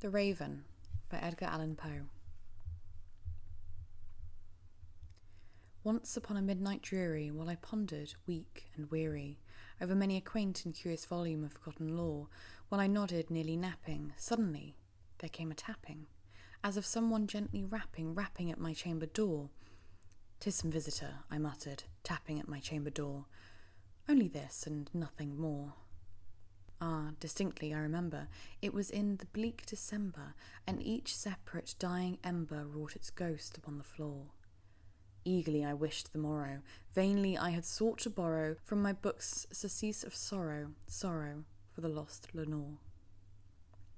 The Raven by Edgar Allan Poe. Once upon a midnight dreary, while I pondered, weak and weary, over many a quaint and curious volume of forgotten lore, while I nodded, nearly napping, suddenly there came a tapping, as of someone gently rapping at my chamber door. "'Tis some visitor," I muttered, tapping at my chamber door. "Only this, and nothing more." Ah, distinctly I remember, it was in the bleak December, and each separate dying ember wrought its ghost upon the floor. Eagerly I wished the morrow, vainly I had sought to borrow from my books surcease of sorrow, sorrow for the lost Lenore.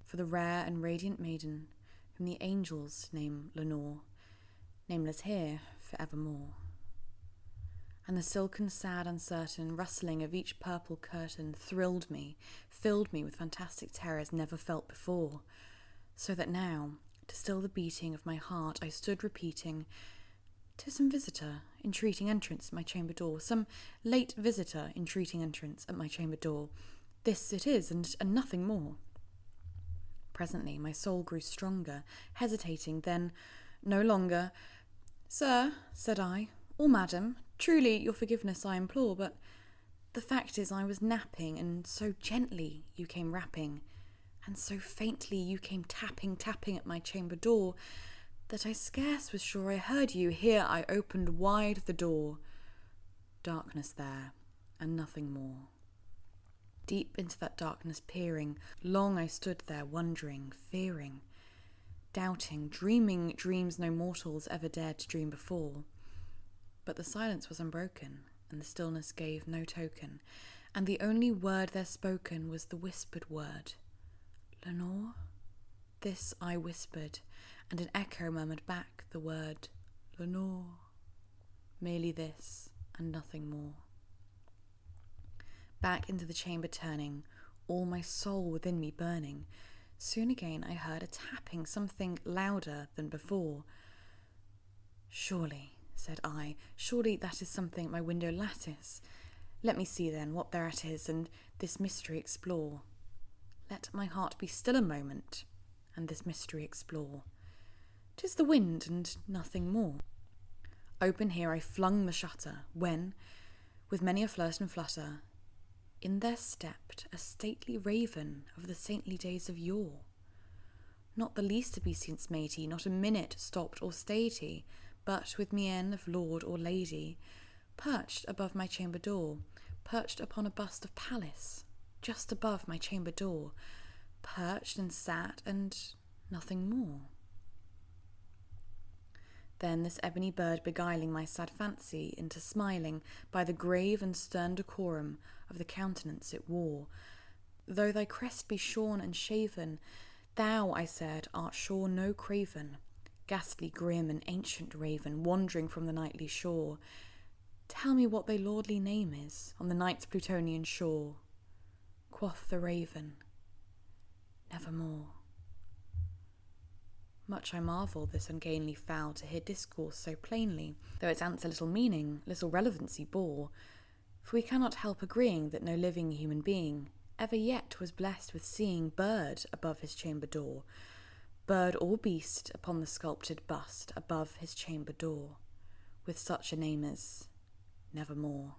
For the rare and radiant maiden, whom the angels name Lenore, nameless here for evermore. And the silken, sad, uncertain rustling of each purple curtain thrilled me, filled me with fantastic terrors never felt before, so that now, to still the beating of my heart, I stood repeating, "'Tis some visitor entreating entrance at my chamber door, some late visitor entreating entrance at my chamber door. This it is, and nothing more." Presently my soul grew stronger, hesitating, then no longer. "Sir," said I, "or madam, truly your forgiveness I implore, but the fact is I was napping, and so gently you came rapping, and so faintly you came tapping at my chamber door, that I scarce was sure I heard you. Here I opened wide the door. Darkness there, and nothing more. Deep into that darkness peering, long I stood there wondering, fearing, doubting, dreaming dreams no mortals ever dared to dream before. But the silence was unbroken, and the stillness gave no token, and the only word there spoken was the whispered word, 'Lenore?' This I whispered, and an echo murmured back the word, 'Lenore.' Merely this, and nothing more. Back into the chamber turning, all my soul within me burning, soon again I heard a tapping, something louder than before. "Surely," said I, "surely that is something at my window lattice. Let me see then what thereat is, and this mystery explore. Let my heart be still a moment, and this mystery explore. 'Tis the wind, and nothing more." Open here I flung the shutter, when, with many a flirt and flutter, in there stepped a stately raven of the saintly days of yore. Not the least obeisance made he, not a minute stopped or stayed he, but with mien of lord or lady, perched above my chamber door, perched upon a bust of Pallas, just above my chamber door, perched and sat, and nothing more. Then this ebony bird beguiling my sad fancy into smiling by the grave and stern decorum of the countenance it wore. "Though thy crest be shorn and shaven, thou," I said, "art sure no craven, ghastly, grim, and ancient raven, wandering from the nightly shore. Tell me what thy lordly name is on the night's Plutonian shore." Quoth the raven, "Nevermore." Much I marvelled this ungainly fowl to hear discourse so plainly, though its answer little meaning, little relevancy bore. For we cannot help agreeing that no living human being ever yet was blessed with seeing bird above his chamber door, bird or beast upon the sculptured bust above his chamber door, with such a name as Nevermore.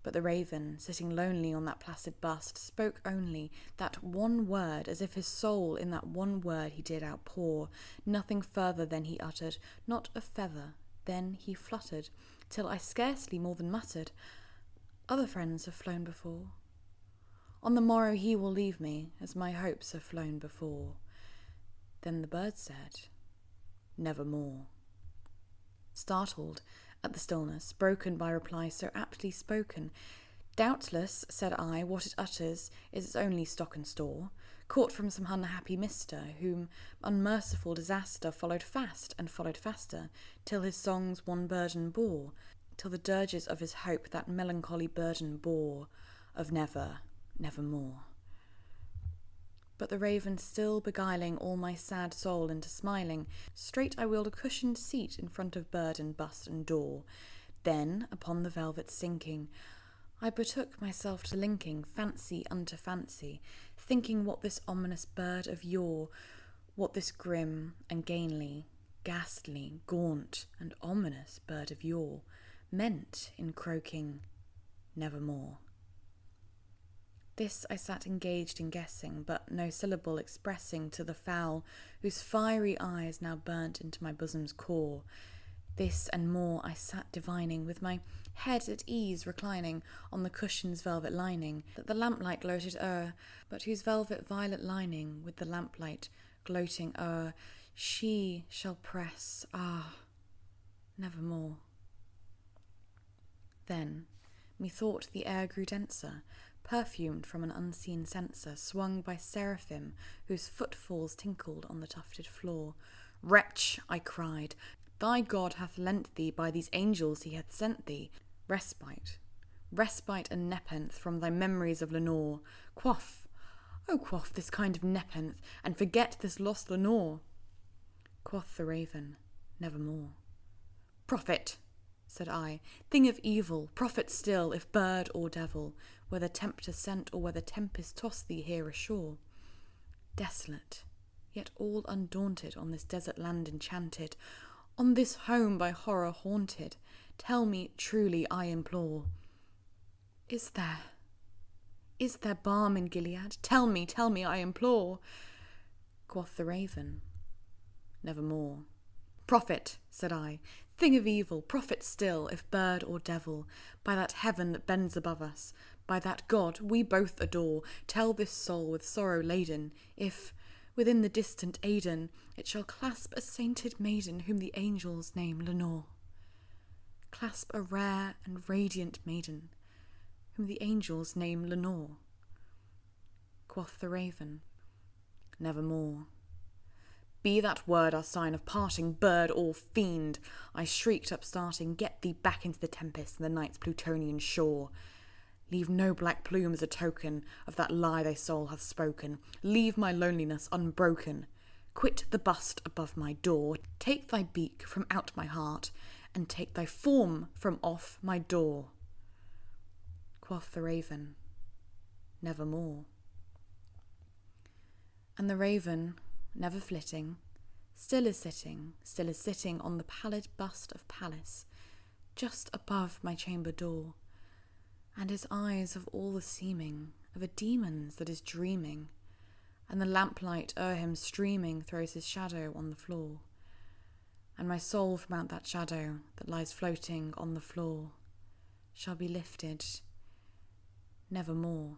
But the raven, sitting lonely on that placid bust, spoke only that one word, as if his soul in that one word he did outpour. Nothing further then he uttered, not a feather then he fluttered, till I scarcely more than muttered, "Other friends have flown before. On the morrow he will leave me, as my hopes have flown before." Then the bird said, "Nevermore." Startled at the stillness, broken by reply so aptly spoken, "Doubtless," said I, "what it utters is its only stock and store, caught from some unhappy mister, whom unmerciful disaster followed fast and followed faster, till his songs one burden bore, till the dirges of his hope that melancholy burden bore, of nevermore." But the raven still beguiling all my sad soul into smiling, straight I wheeled a cushioned seat in front of bird and bust and door. Then, upon the velvet sinking, I betook myself to linking fancy unto fancy, thinking what this ominous bird of yore, what this grim and gainly, ghastly, gaunt and ominous bird of yore meant in croaking nevermore. This I sat engaged in guessing, but no syllable expressing to the fowl whose fiery eyes now burnt into my bosom's core. This and more I sat divining, with my head at ease reclining on the cushion's velvet lining, that the lamplight gloated o'er, but whose velvet violet lining, with the lamplight gloating o'er, she shall press, nevermore. Then, methought the air grew denser, perfumed from an unseen censer, swung by seraphim whose footfalls tinkled on the tufted floor. Wretch, I cried, thy God hath lent thee, by these angels he hath sent thee, respite and nepenthe from thy memories of Lenore. Quaff, oh quaff this kind of nepenthe, and forget this lost Lenore. Quoth the raven, nevermore. Prophet, said I, thing of evil, prophet still, if bird or devil, whether tempter sent or whether tempest tossed thee here ashore. Desolate, yet all undaunted on this desert land enchanted, on this home by horror haunted, tell me truly, I implore, is there balm in Gilead? Tell me, I implore. Quoth the raven, nevermore. Prophet, said I, thing of evil, prophet still, if bird or devil, by that heaven that bends above us, by that God we both adore, tell this soul with sorrow laden, if, within the distant Aidenn, it shall clasp a sainted maiden whom the angels name Lenore. Clasp a rare and radiant maiden whom the angels name Lenore. Quoth the raven, nevermore. Be that word our sign of parting, bird or fiend, I shrieked upstarting, get thee back into the tempest and the night's Plutonian shore. Leave no black plume as a token of that lie thy soul hath spoken. Leave my loneliness unbroken. Quit the bust above my door. Take thy beak from out my heart, and take thy form from off my door. Quoth the raven, nevermore. And the raven, never flitting, still is sitting on the pallid bust of Pallas, just above my chamber door, and his eyes have all the seeming of a demon's that is dreaming, and the lamplight o'er him streaming throws his shadow on the floor, and my soul from out that shadow that lies floating on the floor shall be lifted nevermore.